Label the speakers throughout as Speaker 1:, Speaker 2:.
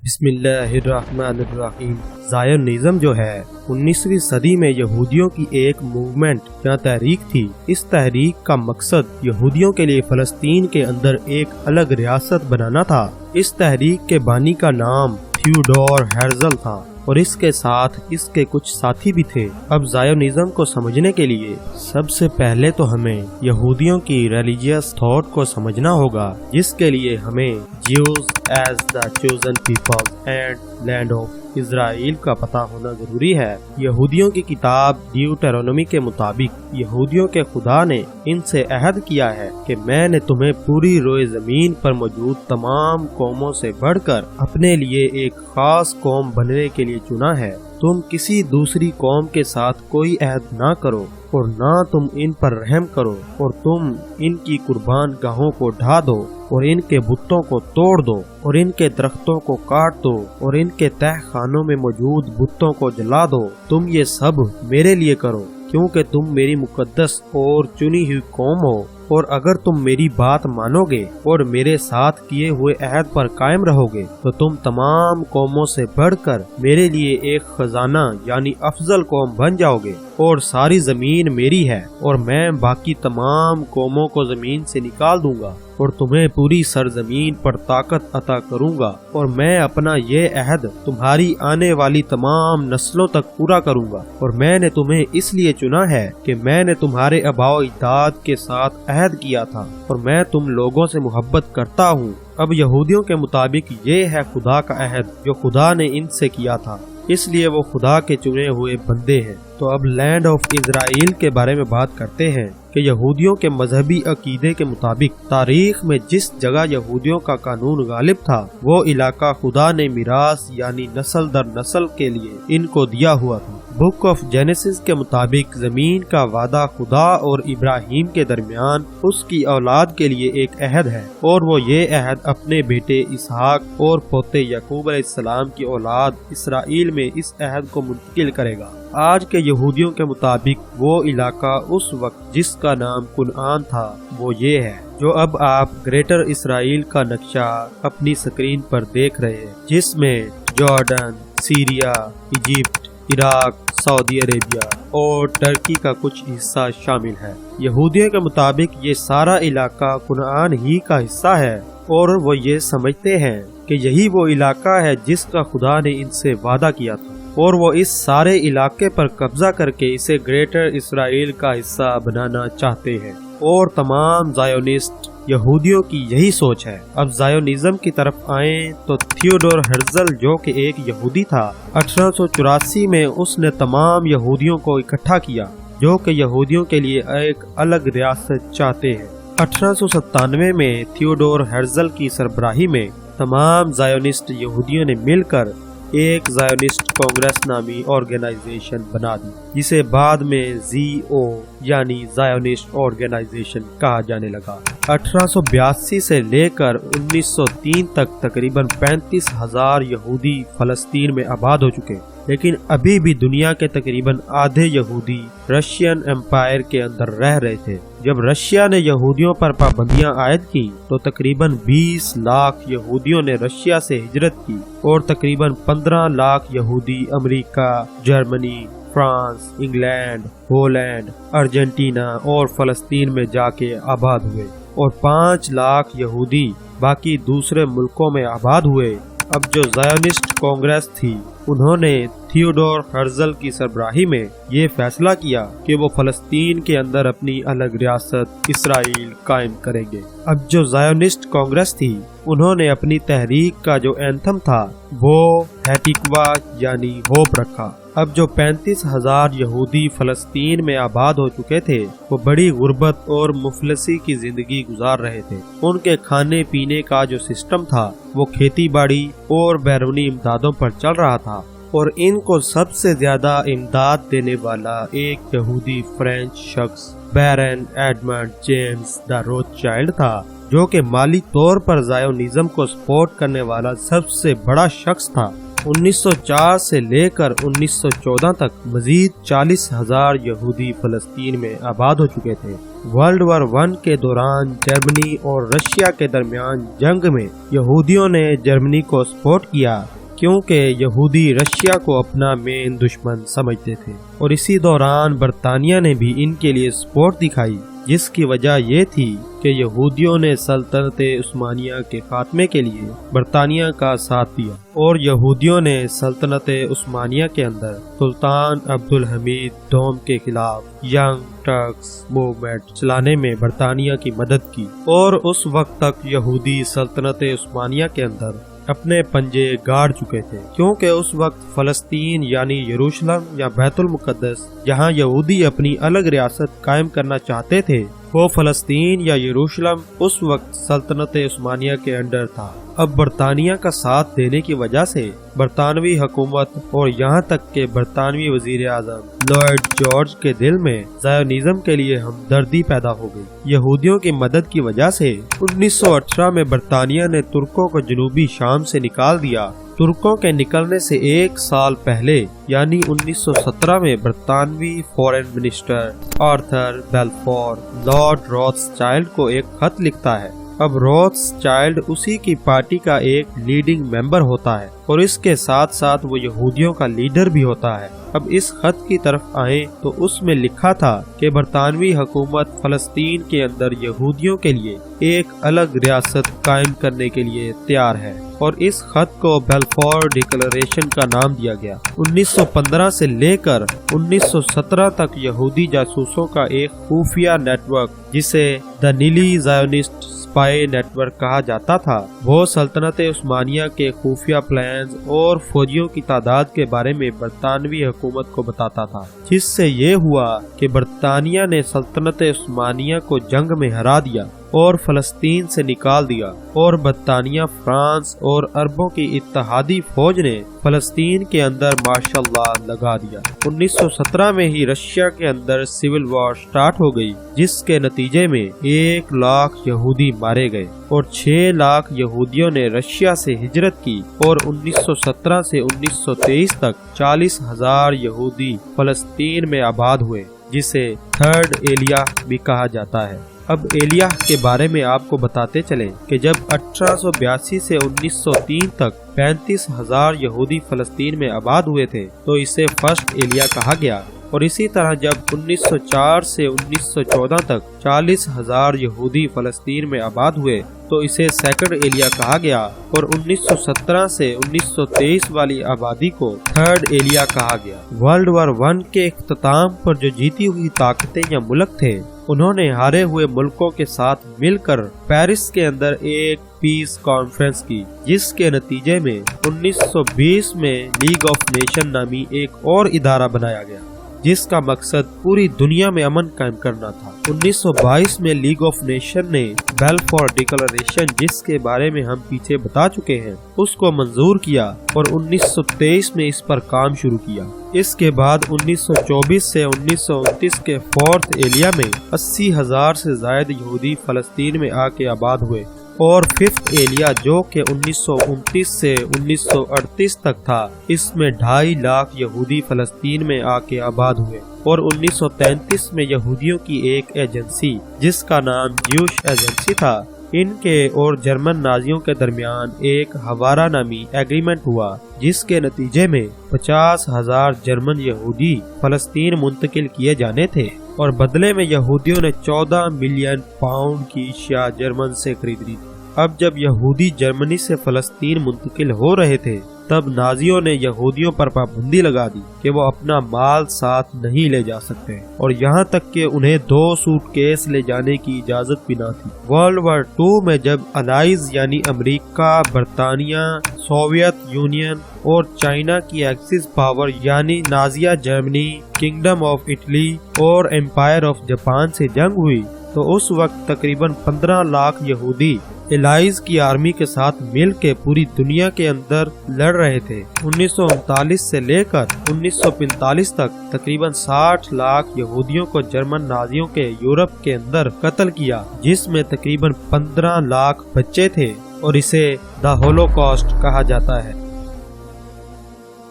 Speaker 1: بسم اللہ الرحمن الرحیم۔ زائونزم جو ہے 19ویں صدی میں یہودیوں کی ایک موومنٹ یا تحریک تھی۔ اس تحریک کا مقصد یہودیوں کے لیے فلسطین کے اندر ایک الگ ریاست بنانا تھا۔ اس تحریک کے بانی کا نام تھیوڈور ہرزل تھا اور اس کے ساتھ اس کے کچھ ساتھی بھی تھے۔ اب زائونزم کو سمجھنے کے لیے سب سے پہلے تو ہمیں یہودیوں کی ریلیجیس تھاٹ کو سمجھنا ہوگا، جس کے لیے ہمیں Jews as the chosen people and land of Israel کا پتہ ہونا ضروری ہے۔ یہودیوں کی کتاب ڈیوٹرونومی کے مطابق یہودیوں کے خدا نے ان سے عہد کیا ہے کہ میں نے تمہیں پوری روئے زمین پر موجود تمام قوموں سے بڑھ کر اپنے لیے ایک خاص قوم بننے کے لیے چنا ہے۔ تم کسی دوسری قوم کے ساتھ کوئی عہد نہ کرو اور نہ تم ان پر رحم کرو، اور تم ان کی قربان گاہوں کو ڈھا دو اور ان کے بتوں کو توڑ دو اور ان کے درختوں کو کاٹ دو اور ان کے تہ خانوں میں موجود بتوں کو جلا دو۔ تم یہ سب میرے لیے کرو، کیونکہ تم میری مقدس اور چنی ہوئی قوم ہو، اور اگر تم میری بات مانو گے اور میرے ساتھ کیے ہوئے عہد پر قائم رہو گے تو تم تمام قوموں سے بڑھ کر میرے لیے ایک خزانہ یعنی افضل قوم بن جاؤ گے، اور ساری زمین میری ہے، اور میں باقی تمام قوموں کو زمین سے نکال دوں گا اور تمہیں پوری سرزمین پر طاقت عطا کروں گا، اور میں اپنا یہ عہد تمہاری آنے والی تمام نسلوں تک پورا کروں گا۔ اور میں نے تمہیں اس لیے چنا ہے کہ میں نے تمہارے آباء و اجداد کے ساتھ عہد کیا تھا، اور میں تم لوگوں سے محبت کرتا ہوں۔ اب یہودیوں کے مطابق یہ ہے خدا کا عہد جو خدا نے ان سے کیا تھا، اس لیے وہ خدا کے چنے ہوئے بندے ہیں۔ تو اب لینڈ آف اسرائیل کے بارے میں بات کرتے ہیں کہ یہودیوں کے مذہبی عقیدے کے مطابق تاریخ میں جس جگہ یہودیوں کا قانون غالب تھا وہ علاقہ خدا نے میراث یعنی نسل در نسل کے لیے ان کو دیا ہوا تھا۔ بک آف جینیسس کے مطابق زمین کا وعدہ خدا اور ابراہیم کے درمیان اس کی اولاد کے لیے ایک عہد ہے، اور وہ یہ عہد اپنے بیٹے اسحاق اور پوتے یعقوب علیہ السلام کی اولاد اسرائیل میں اس عہد کو منتقل کرے گا۔ آج کے یہودیوں کے مطابق وہ علاقہ اس وقت جس کا نام کنعان تھا وہ یہ ہے جو اب آپ گریٹر اسرائیل کا نقشہ اپنی سکرین پر دیکھ رہے ہیں، جس میں جارڈن، سیریا، ایجپٹ، عراق، سعودی عربیہ اور ترکی کا کچھ حصہ شامل ہے۔ یہودیوں کے مطابق یہ سارا علاقہ کنعان ہی کا حصہ ہے، اور وہ یہ سمجھتے ہیں کہ یہی وہ علاقہ ہے جس کا خدا نے ان سے وعدہ کیا تھا، اور وہ اس سارے علاقے پر قبضہ کر کے اسے گریٹر اسرائیل کا حصہ بنانا چاہتے ہیں، اور تمام زائونسٹ یہودیوں کی یہی سوچ ہے۔ اب زائونزم کی طرف آئیں تو تھیوڈور ہرزل جو کہ ایک یہودی تھا، 1884 میں اس نے تمام یہودیوں کو اکٹھا کیا جو کہ یہودیوں کے لیے ایک الگ ریاست چاہتے ہیں۔ 1897 میں تھیوڈور ہرزل کی سربراہی میں تمام زائونسٹ یہودیوں نے مل کر ایک زائونسٹ کانگریس نامی آرگنائزیشن بنا دی، جسے بعد میں ZO یعنی زائونسٹ آرگنائزیشن کہا جانے لگا۔ 1882 سے لے کر 1903 تک تقریباً 35,000 یہودی فلسطین میں آباد ہو چکے، لیکن ابھی بھی دنیا کے تقریباً آدھے یہودی رشین امپائر کے اندر رہ رہے تھے۔ جب رشیا نے یہودیوں پر پابندیاں عائد کی تو تقریباً 20 لاکھ یہودیوں نے رشیا سے ہجرت کی، اور تقریباً 15 لاکھ یہودی America, Germany, France, England, Holland, Argentina اور فلسطین میں جا کے آباد ہوئے، اور 5 لاکھ یہودی باقی دوسرے ملکوں میں آباد ہوئے۔ اب جو زائونسٹ کانگریس تھی انہوں نے تھیوڈور ہرزل کی سربراہی میں یہ فیصلہ کیا کہ وہ فلسطین کے اندر اپنی الگ ریاست اسرائیل قائم کریں گے۔ اب جو زائونسٹ کانگریس تھی انہوں نے اپنی تحریک کا جو اینتھم تھا وہ ہیٹیکوا یعنی ہوپ رکھا۔ اب جو 35,000 یہودی فلسطین میں آباد ہو چکے تھے وہ بڑی غربت اور مفلسی کی زندگی گزار رہے تھے۔ ان کے کھانے پینے کا جو سسٹم تھا وہ کھیتی باڑی اور بیرونی امدادوں پر چل رہا تھا، اور ان کو سب سے زیادہ امداد دینے والا ایک یہودی فرینچ شخص بیرن ایڈمنڈ جیمز دا روتھ چائلڈ تھا، جو کہ مالی طور پر زائونزم کو سپورٹ کرنے والا سب سے بڑا شخص تھا۔ 1904 سے لے کر 1914 تک مزید 40,000 یہودی فلسطین میں آباد ہو چکے تھے۔ ورلڈ وار 1 کے دوران جرمنی اور رشیا کے درمیان جنگ میں یہودیوں نے جرمنی کو سپورٹ کیا क्योंकि यहूदी रशिया को अपना मेन दुश्मन समझते थे और इसी दौरान बरतानिया ने भी इनके लिए सपोर्ट दिखाई, जिसकी वजह ये थी कि यहूदियों ने सल्तनत उस्मानिया के खात्मे के लिए बरतानिया का साथ दिया और यहूदियों ने सल्तनत उस्मानिया के अंदर सुल्तान अब्दुल हमीद दोम के खिलाफ यंग टर्क्स मूवमेंट चलाने में बरतानिया की मदद की। और उस वक्त तक यहूदी सल्तनत उस्मानिया के अंदर अपने पंजे गाड़ चुके थे, क्योंकि उस वक्त फलस्तीन यानी यरूशलेम या बैतुल मुकद्दस जहां यहूदी अपनी अलग रियासत कायम करना चाहते थे, वो फलस्तीन या यरूशलेम उस वक्त सल्तनत उस्मानिया के अंडर था। अब बरतानिया का साथ देने की वजह से बरतानवी हुकूमत और यहाँ तक के बरतानवी वजीर आजम लॉर्ड जॉर्ज के दिल में ज़ायोनिज़्म के लिए हमदर्दी पैदा हो गई। यहूदियों की मदद की वजह से 1918 में बरतानिया ने तुर्कों को जनूबी शाम से निकाल दिया। तुर्कों के निकलने से एक साल पहले यानी 1917 में बरतानवी foreign minister Arthur Balfour Lord Rothschild को एक खत लिखता है। अब रॉथस्चाइल्ड उसी की पार्टी का एक लीडिंग मेंबर होता है और इसके साथ साथ वो यहूदियों का लीडर भी होता है। अब इस खत की तरफ आए तो उसमें लिखा था कि बरतानवी हुकूमत फलस्तीन के अंदर यहूदियों के लिए एक अलग रियासत कायम करने के लिए तैयार है और इस खत को बेल्फोर डिक्लेरेशन का नाम दिया गया। 1915 से लेकर 1917 तक यहूदी जासूसों का एक खुफिया नेटवर्क, जिसे द नीली ज़ायोनिस्ट स्पाई नेटवर्क कहा जाता था, वो सल्तनत उस्मानिया के खुफिया प्लान्स और फौजियों की तादाद के बारे में बरतानवी हुकूमत को बताता था, जिससे ये हुआ कि बरतानिया ने सल्तनत उस्मानिया को जंग में हरा दिया और फलस्तीन से निकाल दिया और बरतानिया, फ्रांस और अरबों की इत्तेहादी फौज ने फलस्तीन के अंदर माशाअल्लाह लगा दिया। 1917 में ही रशिया के अंदर सिविल वॉर स्टार्ट हो गई, जिसके नतीजे में 1 लाख यहूदी मारे गए और 6 लाख यहूदियों ने रशिया से हिजरत की और 1917 से 1923 तक 40,000 यहूदी फलस्तीन में आबाद हुए, जिसे थर्ड एलिया भी कहा जाता है। अब एलिया के बारे में आपको बताते चले कि जब 1882 से 1903 तक 35,000 यहूदी फलस्तीन में आबाद हुए थे तो इसे फर्स्ट एलिया कहा गया और इसी तरह जब 1904 से 1914 तक 40,000 यहूदी फलस्तीन में आबाद हुए तो इसे सेकंड एलिया कहा गया और 1917 से 1923 वाली आबादी को थर्ड एलिया कहा गया। वर्ल्ड वॉर 1 के इख्तिताम पर जो जीती हुई ताकतें या मुल्क थे, उन्होंने हारे हुए मुल्कों के साथ मिलकर पेरिस के अंदर एक पीस कॉन्फ्रेंस की, जिसके नतीजे में 1920 में लीग ऑफ नेशन नामी एक और इदारा बनाया गया, जिसका मकसद पूरी दुनिया में अमन कायम करना था। 1922 में लीग ऑफ नेशन ने बेल्फोर डिक्लेरेशन, जिसके बारे में हम पीछे बता चुके हैं, उसको मंजूर किया और 1923 में इस पर काम शुरू किया। इसके बाद 1924 से 1929 के फोर्थ एलिया में 80,000 से ज्यादा यहूदी फलस्तीन में आके आबाद हुए और फिफ्थ एलिया जो कि 1929 से 1938 तक था, इसमें 2.5 लाख यहूदी फलस्तीन में आके आबाद हुए और 1933 में यहूदियों की एक एजेंसी, जिसका नाम ज्यूश एजेंसी था, इनके और जर्मन नाजियों के दरमियान एक हवारा नामी एग्रीमेंट हुआ, जिसके नतीजे में 50,000 जर्मन यहूदी फलस्तीन मुंतकिल किए जाने थे और बदले में यहूदियों ने 14 मिलियन पाउंड की अशिया जर्मन से खरीद ली थी। अब जब यहूदी जर्मनी से फलस्तीन मुंतकिल हो रहे थे, तब नाजियों ने यहूदियों पर पाबंदी लगा दी कि वो अपना माल साथ नहीं ले जा सकते और यहाँ तक कि उन्हें 2 सूटकेस ले जाने की इजाजत भी न थी। वर्ल्ड वॉर 2 में जब अलाइज यानी अमेरिका, बरतानिया, सोवियत यूनियन और चाइना की एक्सिस पावर यानी Nazia Germany, kingdom of Italy और एम्पायर ऑफ जापान से जंग हुई, तो उस वक्त तकरीबन 15 लाख यहूदी एलाइज की आर्मी के साथ मिल के पूरी दुनिया के अंदर लड़ रहे थे। 1939 से लेकर 1945 तक तकरीबन 60 लाख यहूदियों को जर्मन नाजियों के यूरोप के अंदर कत्ल किया, जिसमें तकरीबन 15 लाख बच्चे थे और इसे द होलोकॉस्ट कहा जाता है।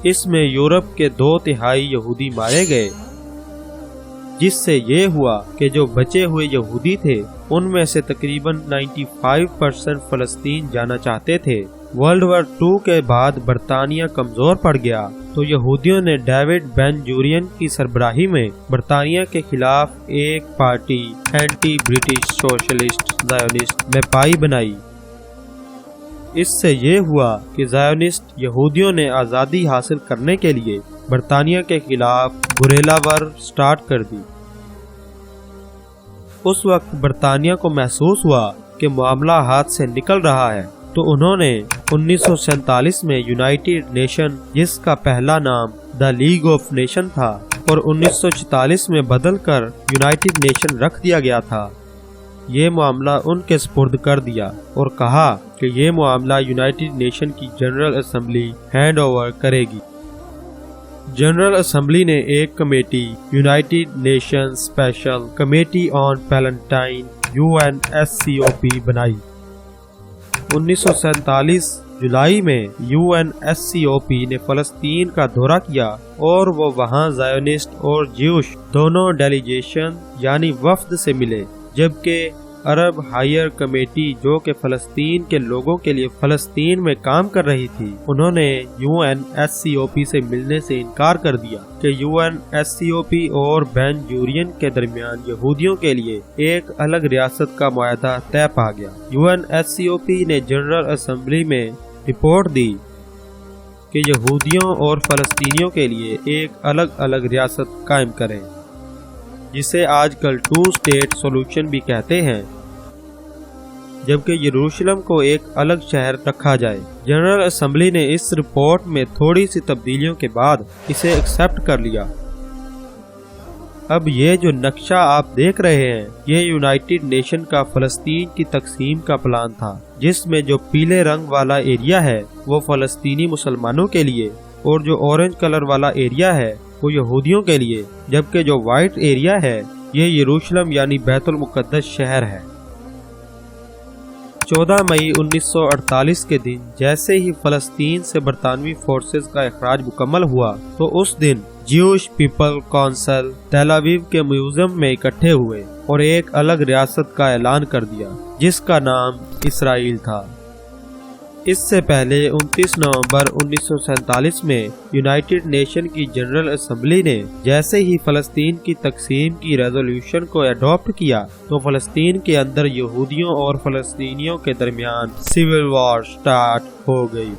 Speaker 1: इसमें यूरोप के 2/3 यहूदी मारे गए, जिससे ये हुआ कि जो बचे हुए यहूदी थे, उनमें से तकरीबन 95% फलस्तीन जाना चाहते थे वर्ल्ड वार 2 के बाद बरतानिया कमजोर पड़ गया तो यहूदियों ने डेविड बेन जूरियन की सरबराही में बरतानिया के खिलाफ एक party anti British socialist Zionist में पाई बनाई। इससे ये हुआ कि ज़ायोनिस्ट यहूदियों ने आज़ादी हासिल करने के लिए बरतानिया के खिलाफ गुरेला वार स्टार्ट कर दी। उस वक्त बरतानिया को महसूस हुआ कि मामला हाथ से निकल रहा है, तो उन्होंने 1947 में यूनाइटेड नेशन, जिसका पहला नाम द लीग ऑफ नेशन था और 1946 में बदलकर यूनाइटेड नेशन रख दिया गया था, ये मामला उनके स्पुर्द कर दिया और कहा कि ये मामला यूनाइटेड नेशन की जनरल असेंबली हैंड ओवर करेगी। जनरल असेंबली ने एक committee United nation special committee on Palestine UNSCOP बनाई। 1947 जुलाई में UNSCOP ने फलस्तीन का दौरा किया और वो वहाँ ज़ायोनिस्ट और ज्यूश दोनों डेलीगेशन यानी वफ्द से मिले, जबकि अरब हायर कमेटी जो कि फलस्तीन के लोगों के लिए फलस्तीन में काम कर रही थी, उन्होंने UNSCOP से मिलने से इनकार कर दिया कि UNSCOP और बेन जूरियन के दरमियान यहूदियों के लिए एक अलग रियासत का मुआहदा तय पा गया। UNSCOP ने जनरल असेंबली में रिपोर्ट दी कि यहूदियों और फलस्तीनियों के लिए एक अलग अलग रियासत कायम करें, जिसे आजकल 2 स्टेट सॉल्यूशन भी कहते हैं, जबकि यरूशलेम को एक अलग शहर रखा जाए। जनरल असेंबली ने इस रिपोर्ट में थोड़ी सी तब्दीलियों के बाद इसे एक्सेप्ट कर लिया। अब ये जो नक्शा आप देख रहे हैं, ये यूनाइटेड नेशन का फलस्तीन की तकसीम का प्लान था, जिसमें जो पीले रंग वाला एरिया है वो फलस्तीनी मुसलमानों के लिए और जो ऑरेंज कलर वाला एरिया है वो यहूदियों के लिए, जबकि जो व्हाइट एरिया है ये यरूशलेम यानी बैतुल मुक़द्दस शहर है। 14 मई 1948 के दिन जैसे ही फलस्तीन से बरतानवी फोर्सेस का इखराज मुकम्मल हुआ, तो उस दिन ज्यूश पीपल काउंसिल तेल अवीव के म्यूजियम में इकट्ठे हुए और एक अलग रियासत का ऐलान कर दिया, जिसका नाम इसराइल था। इससे पहले 29 नवंबर 1947 में यूनाइटेड नेशन की जनरल असेंबली ने जैसे ही फलस्तीन की तकसीम की रेजोल्यूशन को अडॉप्ट किया, तो फलस्तीन के अंदर यहूदियों और फलस्तीनियों के दरमियान सिविल वॉर स्टार्ट हो गई।